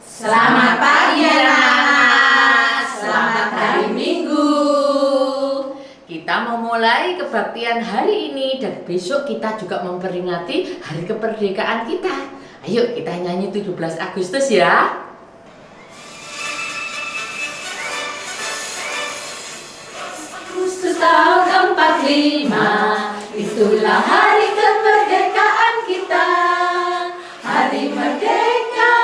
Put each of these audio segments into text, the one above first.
Selamat pagi anak-anak, selamat hari Minggu. Kita memulai kebaktian hari ini dan besok kita juga memperingati hari kemerdekaan kita. Ayo kita nyanyi 17 Agustus ya. Agustus tahun 45, itulah hari kemerdekaan kita. Hari merdeka,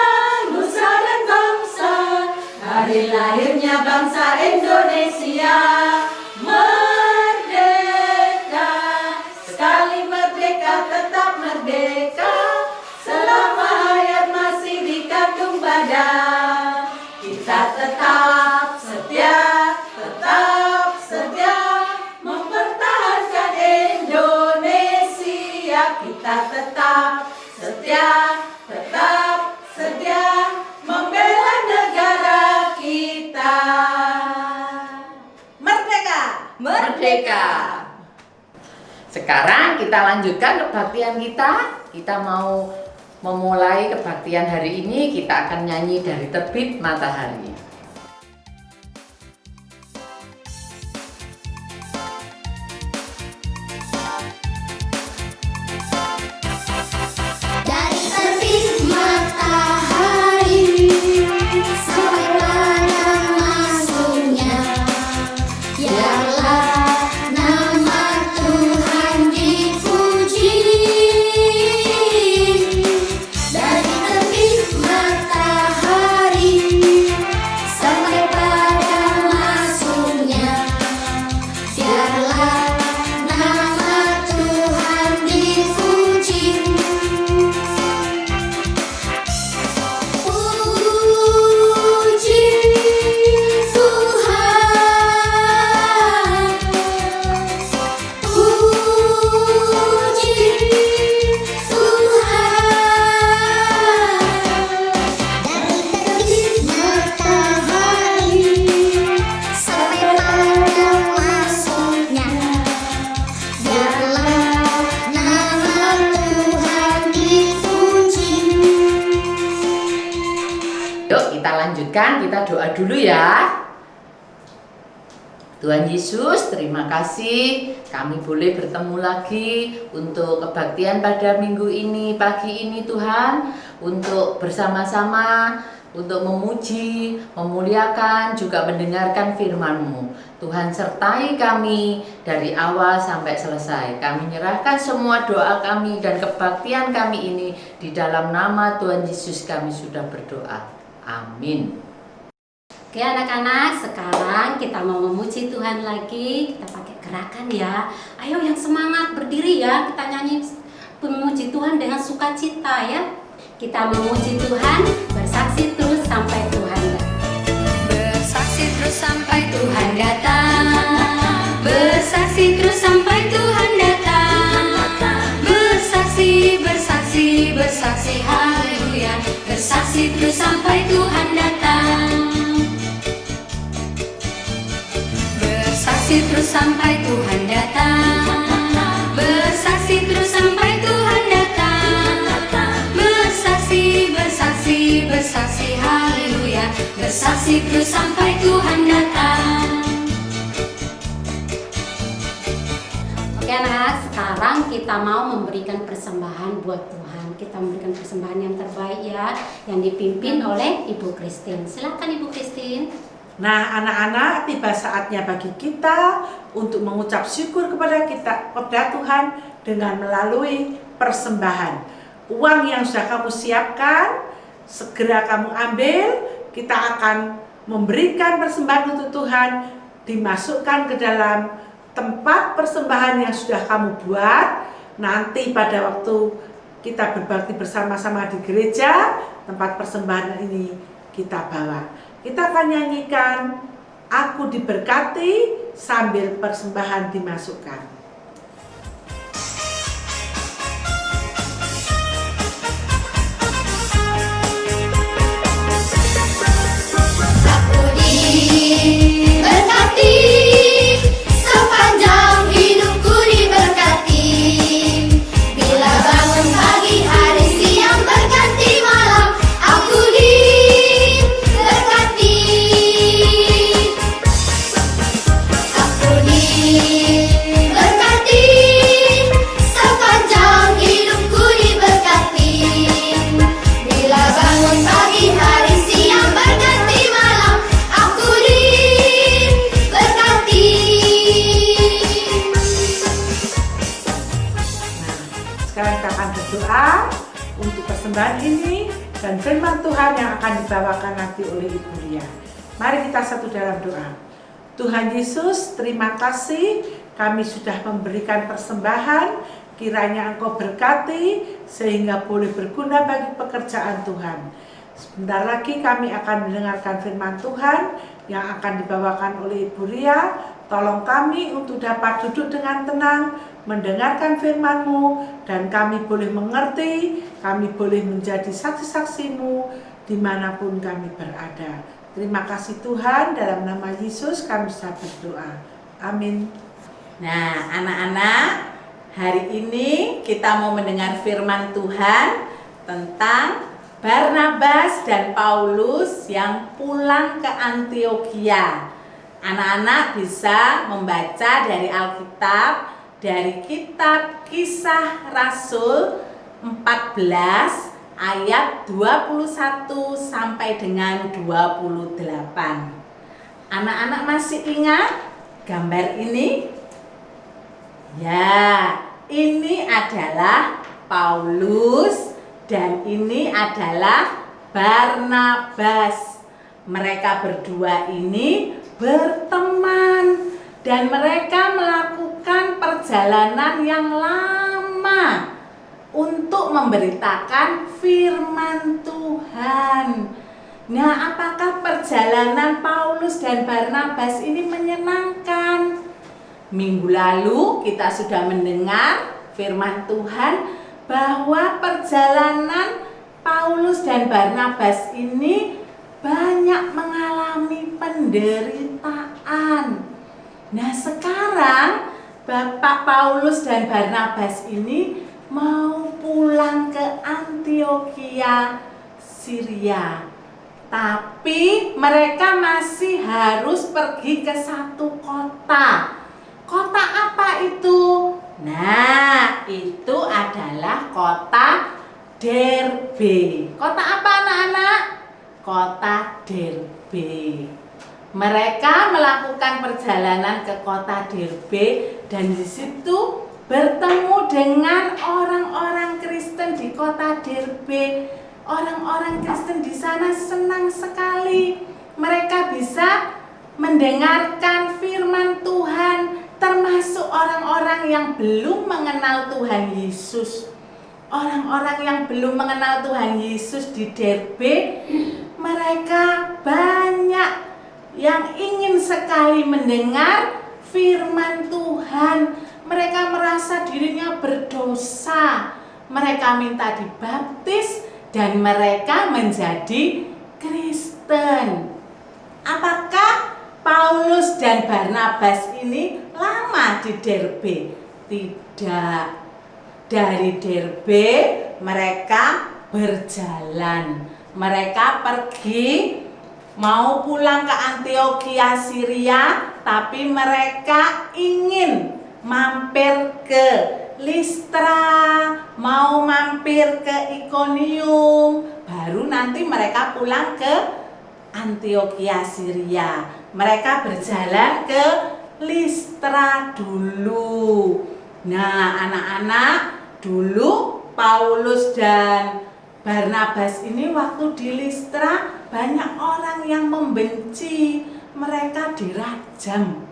nusa dan bangsa, hari lahirnya bangsa Indonesia. Merdeka, sekali merdeka tetap merdeka, selama hayat masih dikandung badan. Kita tetap setia mempertahankan Indonesia. Kita tetap setia membela negara kita. Merdeka. Sekarang kita lanjutkan kebaktian kita. Kita mau memulai kebaktian hari ini, kita akan nyanyi dari terbit matahari. Dari terbit matahari sampai pada masuknya, biarlah nama Tuhan dipuji. Dari terbit matahari sampai pada masuknya, biarlah nama Tuhan dipuji. Puji Tuhan, puji Tuhan. Dari terbit matahari sampai pada masuknya, biarlah nama Tuhan dipuji. Yuk kita lanjutkan, kita doa dulu ya. Tuhan Yesus, terima kasih kami boleh bertemu lagi untuk kebaktian pada minggu ini, pagi ini Tuhan, untuk bersama-sama, untuk memuji, memuliakan, juga mendengarkan firman-Mu. Tuhan sertai kami dari awal sampai selesai. Kami menyerahkan semua doa kami dan kebaktian kami ini di dalam nama Tuhan Yesus kami sudah berdoa. Amin. Oke anak-anak, sekarang kita mau memuji Tuhan lagi. Kita pakai gerakan ya. Ayo yang semangat berdiri ya. Kita nyanyi memuji Tuhan dengan sukacita ya. Kita memuji Tuhan, bersaksi terus sampai Tuhan datang. Bersaksi terus sampai Tuhan datang. Bersaksi terus sampai Tuhan datang. Bersaksi, bersaksi, bersaksi, haleluya. Bersaksi terus sampai Tuhan datang. Bersaksi terus sampai Tuhan datang. Bersaksi terus sampai Tuhan datang. Bersaksi, bersaksi, bersaksi, haleluya. Bersaksi terus sampai Tuhan datang. Oke anak, sekarang kita mau memberikan persembahan buat Tuhan. Kita memberikan persembahan yang terbaik ya, yang dipimpin oleh Ibu Christine. Silakan Ibu Christine. Nah, anak-anak, tiba saatnya bagi kita untuk mengucap syukur kepada Tuhan dengan melalui persembahan. Uang yang sudah kamu siapkan, segera kamu ambil. Kita akan memberikan persembahan untuk Tuhan, dimasukkan ke dalam tempat persembahan yang sudah kamu buat. Nanti pada waktu kita berbakti bersama-sama di gereja, tempat persembahan ini kita bawa. Kita akan nyanyikan Aku Diberkati sambil persembahan dimasukkan. Aku diberkati, sepanjang hidupku diberkati. Bila bangun pagi, hari siang berganti malam. Aku diberkati. persembahan ini dan firman Tuhan yang akan dibawakan nanti oleh Ibu Lia. Mari kita satu dalam doa. Tuhan Yesus, terima kasih kami sudah memberikan persembahan, kiranya Engkau berkati sehingga boleh berguna bagi pekerjaan Tuhan. Sebentar lagi kami akan mendengarkan firman Tuhan yang akan dibawakan oleh Ibu Lia. Tolong kami untuk dapat duduk dengan tenang, mendengarkan firman-Mu, dan kami boleh mengerti, kami boleh menjadi saksi-saksi-Mu dimanapun kami berada. Terima kasih Tuhan, dalam nama Yesus kami sudah berdoa. Amin. Nah, anak-anak, hari ini kita mau mendengar firman Tuhan tentang Barnabas dan Paulus yang pulang ke Antiokhia. Anak-anak bisa membaca dari Alkitab, dari kitab Kisah Rasul 14 ayat 21 sampai dengan 28. Anak-anak masih ingat gambar ini? Ya, ini adalah Paulus dan ini adalah Barnabas. Mereka berdua ini berteman dan mereka melakukan perjalanan yang lama untuk memberitakan firman Tuhan. Nah, apakah perjalanan Paulus dan Barnabas ini menyenangkan? Minggu lalu kita sudah mendengar firman Tuhan bahwa perjalanan Paulus dan Barnabas ini banyak mengalami penderitaan. Nah, sekarang Bapak Paulus dan Barnabas ini mau pulang ke Antiokhia, Syria. Tapi mereka masih harus pergi ke satu kota. Kota apa itu? Nah, itu adalah kota Derbe. Kota apa anak-anak? Kota Derbe. Mereka melakukan perjalanan ke kota Derbe dan di situ bertemu dengan orang-orang Kristen di kota Derbe. Orang-orang Kristen di sana senang sekali. Mereka bisa mendengarkan firman Tuhan, termasuk orang-orang yang belum mengenal Tuhan Yesus. Orang-orang yang belum mengenal Tuhan Yesus di Derbe, mereka banyak yang ingin sekali mendengar firman Tuhan. Mereka merasa dirinya berdosa. Mereka minta dibaptis dan mereka menjadi Kristen. Apakah Paulus dan Barnabas ini lama di Derbe? Tidak. Dari Derbe mereka berjalan. Mereka pergi mau pulang ke Antiokhia, Syria, tapi mereka ingin mampir ke Listra, mau mampir ke Ikonium, baru nanti mereka pulang ke Antiokhia, Syria. Mereka berjalan ke Listra dulu. Nah, anak-anak, dulu Paulus dan Barnabas ini waktu di Listra banyak orang yang membenci. Mereka dirajam,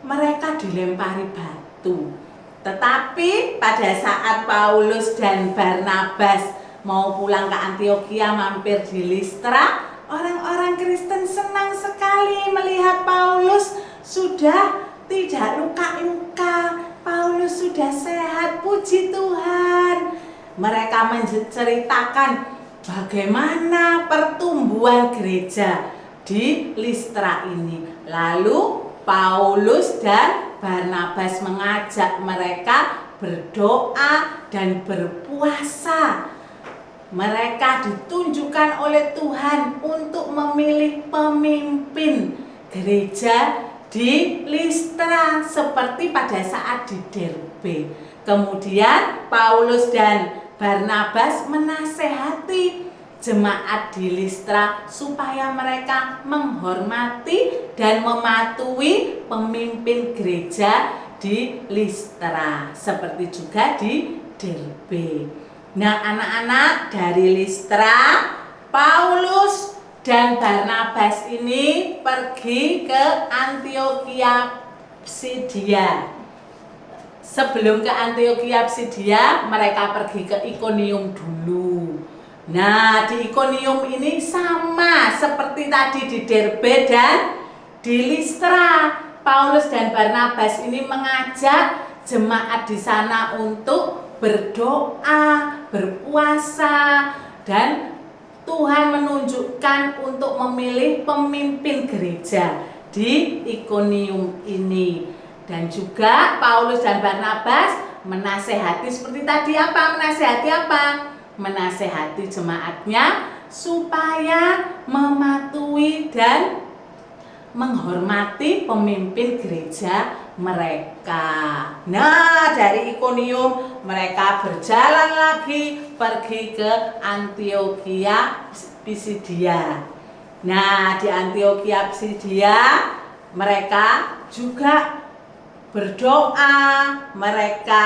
mereka dilempari batu. Tetapi pada saat Paulus dan Barnabas mau pulang ke Antiokhia, mampir di Listra, orang-orang Kristen senang sekali melihat Paulus sudah tidak luka-luka. Paulus sudah sehat, puji Tuhan. Mereka menceritakan bagaimana pertumbuhan gereja di Listra ini. Lalu Paulus dan Barnabas mengajak mereka berdoa dan berpuasa. Mereka ditunjukkan oleh Tuhan untuk memilih pemimpin gereja di Listra seperti pada saat di Derbe. Kemudian Paulus dan Barnabas menasehati jemaat di Listra supaya mereka menghormati dan mematuhi pemimpin gereja di Listra, seperti juga di Derbe. Nah, anak-anak dari Listra, Paulus dan Barnabas ini pergi ke Antiokhia Pisidia. Sebelum ke Antiokhia Pisidia, mereka pergi ke Ikonium dulu. Nah, di Ikonium ini sama seperti tadi di Derbe dan di Listra. Paulus dan Barnabas ini mengajak jemaat di sana untuk berdoa, berpuasa, dan Tuhan menunjukkan untuk memilih pemimpin gereja di Ikonium ini. Dan juga Paulus dan Barnabas menasehati seperti tadi apa? Menasehati apa? Menasehati jemaatnya supaya mematuhi dan menghormati pemimpin gereja mereka. Nah, dari Ikonium mereka berjalan lagi pergi ke Antiokhia Pisidia. Nah, di Antiokhia Pisidia mereka juga berdoa, mereka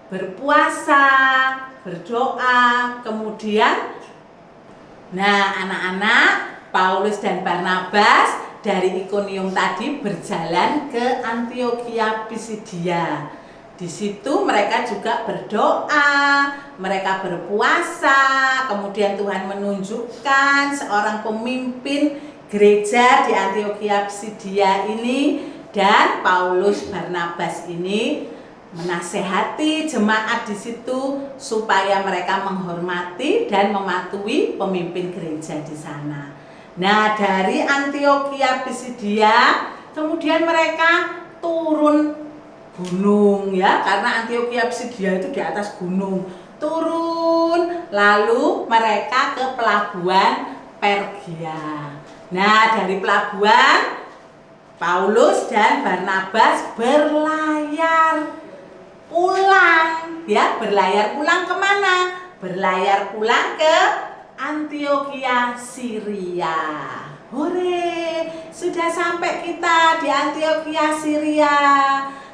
berpuasa, berdoa, kemudian anak-anak Paulus dan Barnabas dari Ikonium tadi berjalan ke Antiokhia Pisidia. Di situ mereka juga berdoa, mereka berpuasa, kemudian Tuhan menunjukkan seorang pemimpin gereja di Antiokhia Pisidia ini. Dan Paulus Barnabas ini menasehati jemaat di situ supaya mereka menghormati dan mematuhi pemimpin gereja di sana. Nah, dari Antiokhia Pisidia kemudian mereka turun gunung ya, karena Antiokhia Pisidia itu di atas gunung. Turun lalu mereka ke pelabuhan Pergia. Nah, dari pelabuhan Paulus dan Barnabas berlayar pulang ya, berlayar pulang kemana? Berlayar pulang ke Antiokhia Syria. Hore, sudah sampai kita di Antiokhia Syria.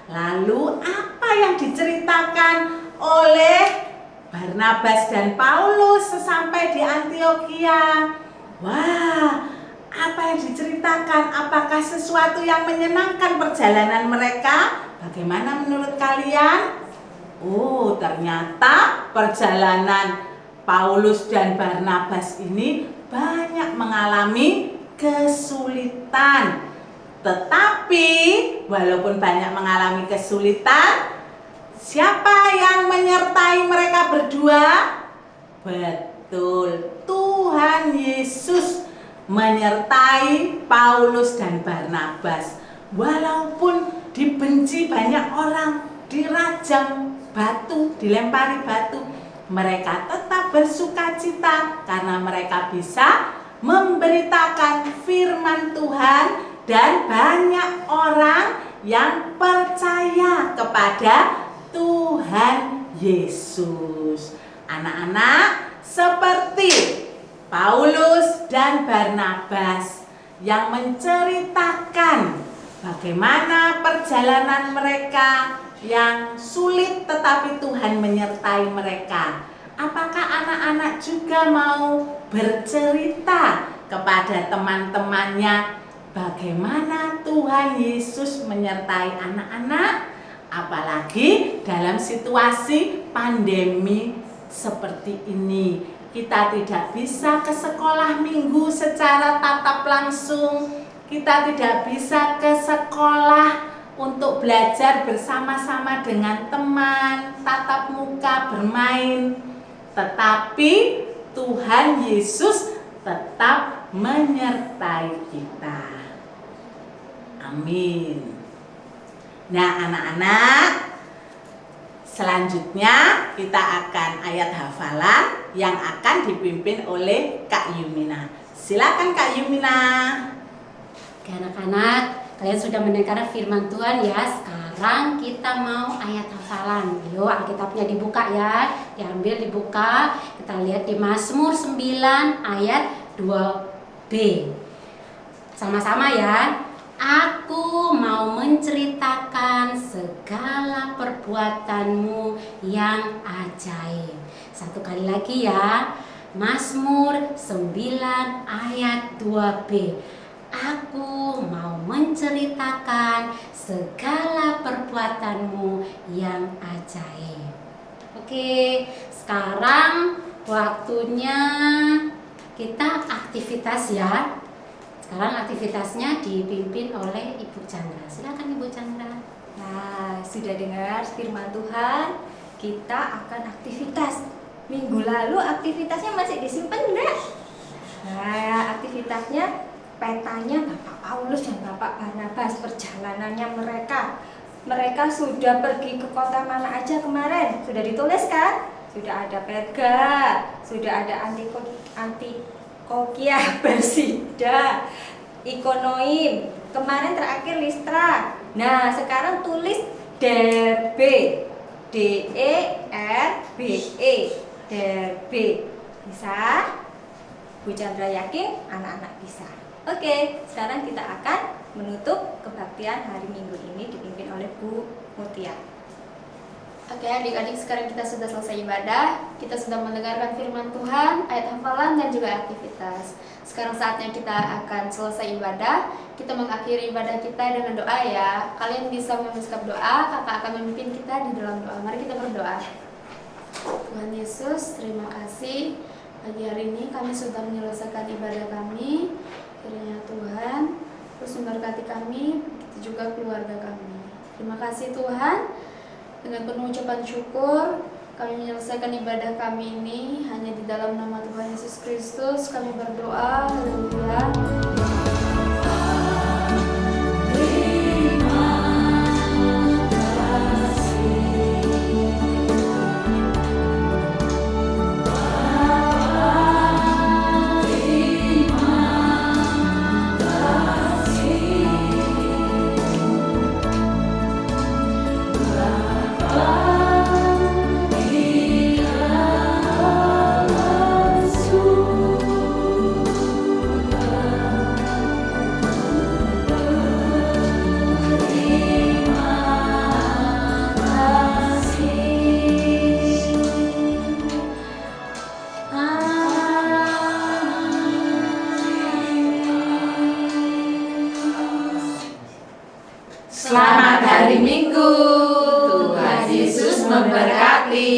Lalu apa yang diceritakan oleh Barnabas dan Paulus sesampai di Antiokhia? Wah, apa yang diceritakan? Apakah sesuatu yang menyenangkan perjalanan mereka? Bagaimana menurut kalian? Oh, ternyata perjalanan Paulus dan Barnabas ini banyak mengalami kesulitan. Tetapi walaupun banyak mengalami kesulitan, siapa yang menyertai mereka berdua? Betul, Tuhan Yesus menyertai Paulus dan Barnabas. Walaupun dibenci banyak orang, dirajam batu, dilempari batu, mereka tetap bersukacita karena mereka bisa memberitakan firman Tuhan dan banyak orang yang percaya kepada Tuhan Yesus. Anak-anak, seperti Paulus dan Barnabas yang menceritakan bagaimana perjalanan mereka yang sulit tetapi Tuhan menyertai mereka. Apakah anak-anak juga mau bercerita kepada teman-temannya bagaimana Tuhan Yesus menyertai anak-anak? Apalagi dalam situasi pandemi seperti ini. Kita tidak bisa ke sekolah minggu secara tatap langsung. Kita tidak bisa ke sekolah untuk belajar bersama-sama dengan teman, tatap muka, bermain. Tetapi Tuhan Yesus tetap menyertai kita. Amin. Nah, anak-anak, selanjutnya kita akan ayat hafalan yang akan dipimpin oleh Kak Yumina. Silakan Kak Yumina. Oke anak-anak, kalian sudah mendengar firman Tuhan ya. Sekarang kita mau ayat hafalan. Yuk, Alkitabnya dibuka ya. Diambil, dibuka. Kita lihat di Mazmur 9 ayat 2b. Sama-sama ya. Aku mau menceritakan segala perbuatanmu yang ajaib. Satu kali lagi ya. Mazmur 9 ayat 2b. Aku mau menceritakan segala perbuatanmu yang ajaib. Oke, sekarang waktunya kita aktivitas ya. Sekarang aktivitasnya dipimpin oleh Ibu Chandra. Silakan Ibu Chandra. Nah, sudah dengar firman Tuhan, kita akan aktivitas. Minggu lalu aktivitasnya masih disimpan enggak? Nah, aktivitasnya petanya Bapak Paulus dan Bapak Barnabas, perjalanannya mereka. Mereka sudah pergi ke kota mana aja kemarin? Sudah ditulis kan? Sudah ada Perga, sudah ada Antiokhia, Persida, Ikonoim. Kemarin terakhir Listra. Nah, sekarang tulis Derbe. D-E-R-B-E. Derbe. Bisa? Bu Chandra yakin anak-anak bisa. Oke, sekarang kita akan menutup kebaktian hari Minggu ini dipimpin oleh Bu Mutia. Oke, adik-adik, sekarang kita sudah selesai ibadah. Kita sudah mendengarkan firman Tuhan, ayat hafalan, dan juga aktivitas. Sekarang saatnya kita akan selesai ibadah. Kita mengakhiri ibadah kita dengan doa ya. Kalian bisa menuliskan doa, kakak akan memimpin kita di dalam doa. Mari kita berdoa. Tuhan Yesus, terima kasih. Pagi hari ini kami sudah menyelesaikan ibadah kami. Kiranya Tuhan terus memberkati kami, begitu juga keluarga kami. Terima kasih Tuhan. Dengan penuh ucapan syukur, kami menyelesaikan ibadah kami ini hanya di dalam nama Tuhan Yesus Kristus. Kami berdoa. Haleluya. Selamat hari Minggu. Tuhan Yesus memberkati.